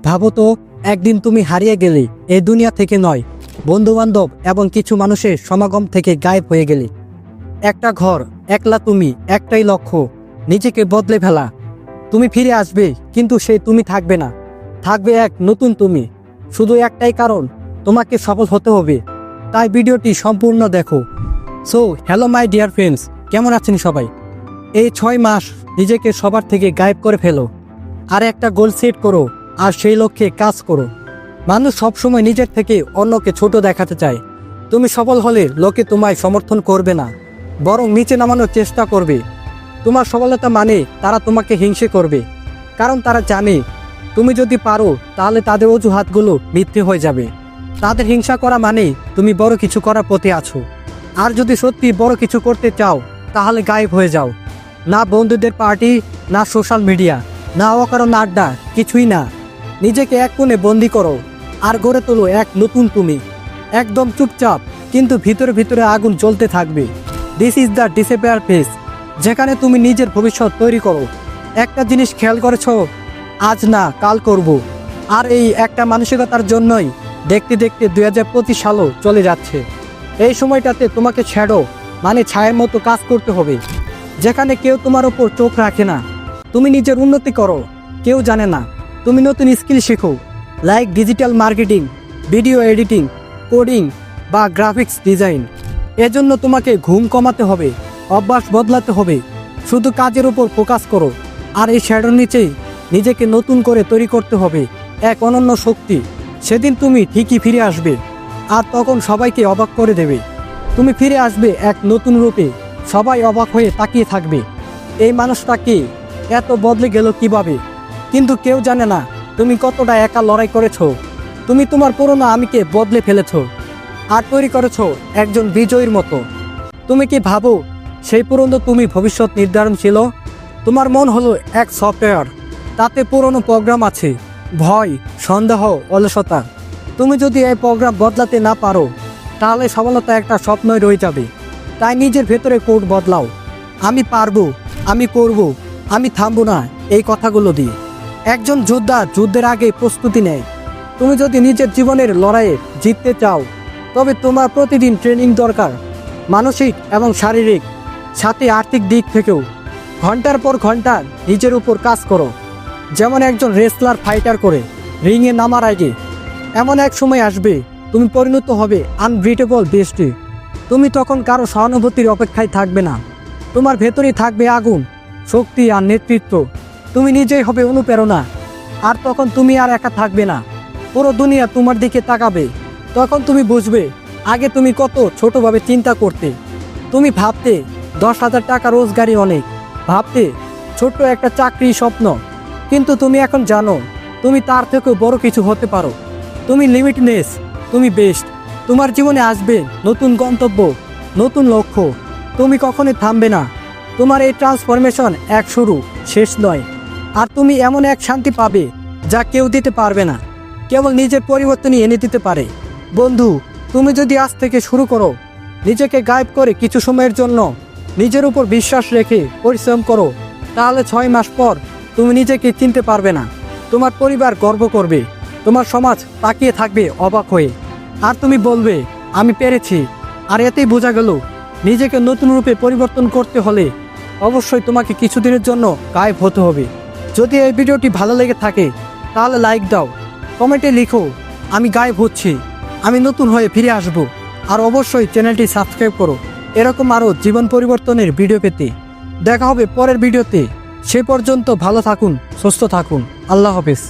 ভাবো তো, একদিন তুমি হারিয়ে গেলে, এই দুনিয়া থেকে নয়, বন্ধুবান্ধব এবং কিছু মানুষের সমাগম থেকে গায়েব হয়ে গেলে। একটা ঘর, একলা তুমি, একটাই লক্ষ্য, নিজেকে বদলে ফেলা। তুমি ফিরে আসবে, কিন্তু সেই তুমি থাকবে না, থাকবে এক নতুন তুমি। শুধু একটাই কারণ, তোমাকে সফল হতে হবে। তাই ভিডিওটি সম্পূর্ণ দেখো। So hello my dear friends, কেমন আছেন সবাই? এই 6 মাস নিজেকে সবার থেকে গায়েব করে ফেলো, আর একটা গোল সেট করো, আর সেই লক্ষ্যে কাজ করো। মানুষ সবসময় নিজের থেকে অন্যকে ছোট দেখাতে চায়। তুমি সফল হলে লোকে তোমায় সমর্থন করবে না, বরং নিচে নামানোর চেষ্টা করবে। তোমার সফলতা মানে তারা তোমাকে হিংসে করবে, কারণ তারা জানে তুমি যদি পারো তাহলে তাদের অজুহাতগুলো মিথ্যে হয়ে যাবে। তাদের হিংসা করা মানে তুমি বড় কিছু করার পথে আছো। আর যদি সত্যি বড় কিছু করতে চাও, তাহলে গায়েব হয়ে যাও। না বন্ধুদের পার্টি, না সোশ্যাল মিডিয়া, না অকারণ আড্ডা, কিছুই না। নিজেকে এক কোণে বন্দি করো, আর গড়ে তোলো এক নতুন তুমি। একদম চুপচাপ, কিন্তু ভিতরে ভিতরে আগুন জ্বলতে থাকবে। This is the disappear phase, যেখানে তুমি নিজের ভবিষ্যৎ তৈরি করো। একটা জিনিস খেয়াল করেছ, আজ না কাল করব। আর এই একটা মানসিকতার জন্যই দেখতে দেখতে 2025 সালও চলে যাচ্ছে। এই সময়টাতে তোমাকে শ্যাডো মানে ছায়ের মতো কাজ করতে হবে, যেখানে কেউ তোমার ওপর চোখ রাখে না। তুমি নিজের উন্নতি করো, কেউ জানে না। তুমি নতুন স্কিল শেখো, like digital marketing, video editing, coding বা গ্রাফিক্স ডিজাইন। এজন্য তোমাকে ঘুম কমাতে হবে, অভ্যাস বদলাতে হবে। শুধু কাজের উপর ফোকাস করো, আর এই শ্যাডোর নিচেই নিজেকে নতুন করে তৈরি করতে হবে এক অনন্য শক্তি। সেদিন তুমি ঠিকই ফিরে আসবে, আর তখন সবাইকে অবাক করে দেবে। তুমি ফিরে আসবে এক নতুন রূপে, সবাই অবাক হয়ে তাকিয়ে থাকবে। এই মানুষটা কি, এত বদলে গেল কিভাবে? কিন্তু কেউ জানে না তুমি কতটা একা লড়াই করেছো। তুমি তোমার পুরনো আমিকে বদলে ফেলেছো, আর তৈরি করেছো একজন বিজয়ীর মতো। তুমি কি ভাবো সেই পুরনো তুমি ভবিষ্যৎ নির্ধারণ ছিল? তোমার মন হলো এক সফটওয়্যার, তাতে পুরনো প্রোগ্রাম আছে, ভয়, সন্দেহ, অলসতা। তুমি যদি এই প্রোগ্রাম বদলাতে না পারো, তাহলে সফলতা একটা স্বপ্নই রয়ে যাবে। তাই নিজের ভেতরে কোড বদলাও। আমি পারবো, আমি করব, আমি থামবো না, এই কথাগুলো দিয়ে। একজন যোদ্ধা যুদ্ধের আগে প্রস্তুতি নেয়। তুমি যদি নিজের জীবনের লড়াইয়ে জিততে চাও, তবে তোমার প্রতিদিন ট্রেনিং দরকার, মানসিক এবং শারীরিক, সাথে আর্থিক দিক থেকেও। ঘন্টার পর ঘন্টা নিজের উপর কাজ করো, যেমন একজন রেসলার ফাইটার করে রিংয়ে নামার আগে। এমন এক সময় আসবে, তুমি পরিণত হবে আনবিটেবল বেস্টে। তুমি তখন কারো সহানুভূতির অপেক্ষায় থাকবে না। তোমার ভেতরেই থাকবে আগুন, শক্তি আর নেতৃত্ব। তুমি নিজেই হবে অনুপ্রেরণা। আর তখন তুমি আর একা থাকবে না, পুরো দুনিয়া তোমার দিকে তাকাবে। তখন তুমি বুঝবে আগে তুমি কত ছোটভাবে চিন্তা করতে। তুমি ভাবতে 10,000 টাকা রোজগারই অনেক, ভাবতে ছোট্ট একটা চাকরি স্বপ্ন। কিন্তু তুমি এখন জানো তুমি তার থেকেও বড় কিছু হতে পারো। তুমি লিমিটলেস, তুমি বেস্ট। তোমার জীবনে আসবে নতুন গন্তব্য, নতুন লক্ষ্য। তুমি কখনোই থামবে না। তোমার এই ট্রান্সফরমেশন এক শুরু, শেষ নয়। আর তুমি এমন এক শান্তি পাবে যা কেউ দিতে পারবে না, কেবল নিজের পরিবর্তনই এনে দিতে পারে। বন্ধু, তুমি যদি আজ থেকে শুরু করো, নিজেকে গায়েব করে কিছু সময়ের জন্য নিজের উপর বিশ্বাস রেখে পরিশ্রম করো, তাহলে 6 মাস পর তুমি নিজেকে চিনতে পারবে না। তোমার পরিবার গর্ব করবে, তোমার সমাজ তাকিয়ে থাকবে অবাক হয়ে। আর তুমি বলবে আমি পেরেছি। আর এতেই বোঝা গেল নিজেকে নতুন রূপে পরিবর্তন করতে হলে অবশ্যই তোমাকে কিছুদিনের জন্য গায়েব হতে হবে। যদি এই ভিডিওটি ভালো লেগে থাকে, তাহলে লাইক দাও, কমেন্টে লিখো আমি গায়েব হচ্ছি, আমি নতুন হয়ে ফিরে আসব। আর অবশ্যই চ্যানেলটি সাবস্ক্রাইব করো এরকম আরও জীবন পরিবর্তনের ভিডিও পেতে। দেখা হবে পরের ভিডিওতে। সে পর্যন্ত ভালো থাকুন, সুস্থ থাকুন। আল্লাহ হাফেজ।